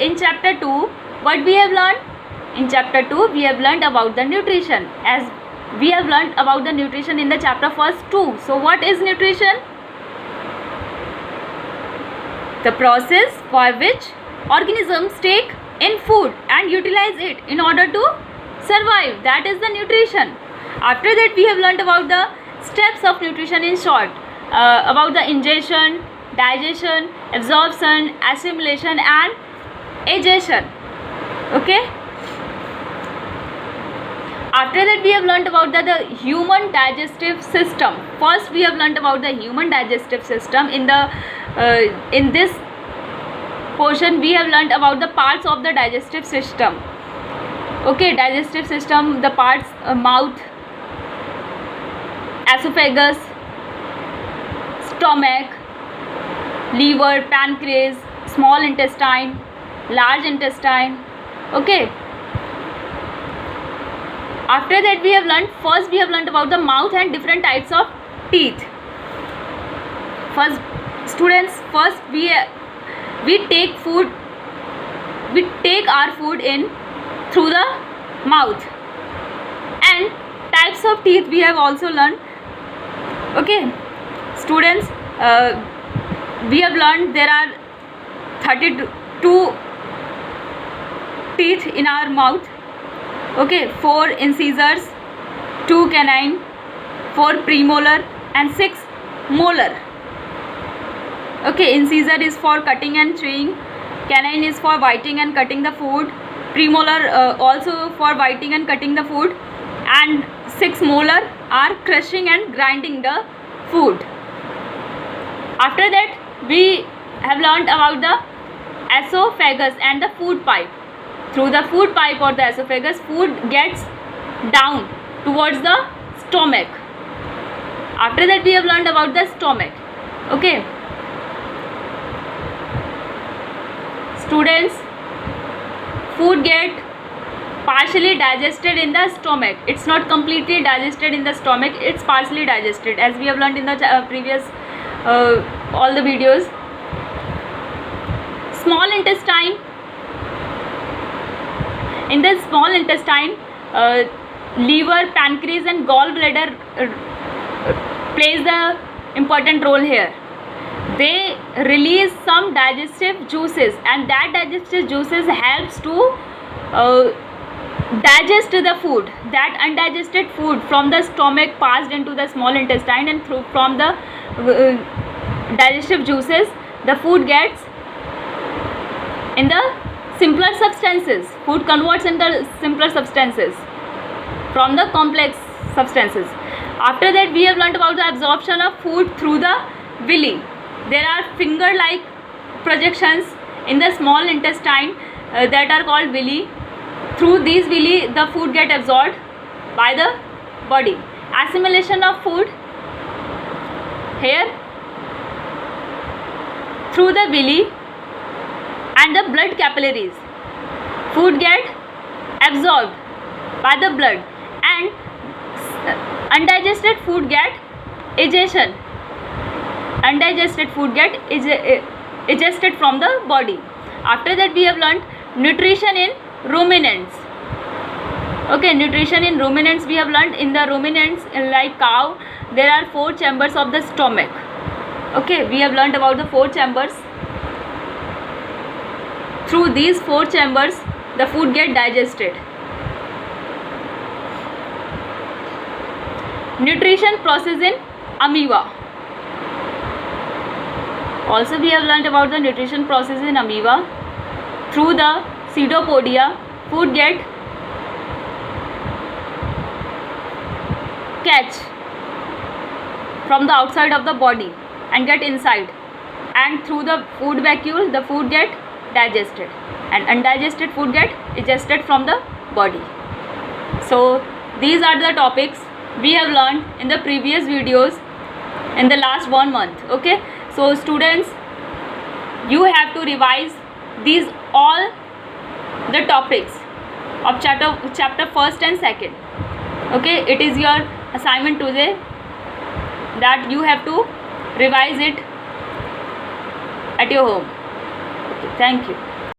in chapter 2, what we have learned? In chapter 2, we have learned about the nutrition, as we have learned about the nutrition in the chapter first too. So what is nutrition? The process by which organisms take in food and utilize it in order to survive. That is the nutrition. After that, we have learned about the steps of nutrition in short, about the ingestion, digestion, absorption, assimilation and egestion. Okay. After that, we have learned about the human digestive system. First, we have learned about the human digestive system. In this portion, we have learned about the parts of the digestive system. Okay, digestive system, the parts: mouth, esophagus, stomach, liver, pancreas, small intestine, large intestine. Okay. After that, we have learned, first we have learned about the mouth and different types of teeth. First, students, first we take our food in through the mouth, and types of teeth we have also learned. Okay, students, we have learned there are 32 teeth in our mouth. Okay, 4 incisors, 2 canine, 4 premolar and 6 molar. Okay, incisor is for cutting and chewing, canine is for biting and cutting the food, premolar also for biting and cutting the food, and 6 molar are crushing and grinding the food. After that, we have learned about the esophagus and the food pipe. Through the food pipe or the esophagus, food gets down towards the stomach. After that, we have learned about the stomach. Okay. Students, food get partially digested in the stomach. It's not completely digested in the stomach, it's partially digested, as we have learned in the previous all the videos. Small intestine. In the small intestine, liver, pancreas and gallbladder plays the important role here. They release some digestive juices, and that digestive juices helps to digest the food. That undigested food from the stomach passed into the small intestine, and from the digestive juices, the food gets in the simpler substances. Food converts into simpler substances from the complex substances. After that, we have learned about the absorption of food through the villi. There are finger-like projections in the small intestine that are called villi. Through these villi, the food get absorbed by the body. Assimilation of food here through the villi and the blood capillaries. Food get absorbed by the blood, and undigested food get egestion. Undigested food get egested from the body. After that, we have learned nutrition in ruminants. Okay, nutrition in ruminants we have learned. In the ruminants, like cow, there are 4 chambers of the stomach. Okay, we have learned about the 4 chambers. Through these 4 chambers, the food get digested. Nutrition process in amoeba. Also, we have learned about the nutrition process in amoeba. Through the pseudopodia, food get catch from the outside of the body and get inside, and through the food vacuole, the food get digested, and undigested food get egested from the body. So these are the topics we have learned in the previous videos in the last 1 month. Okay, so students, you have to revise these all the topics of chapter first and second. Okay, it is your assignment today that you have to revise it at your home. Okay, thank you.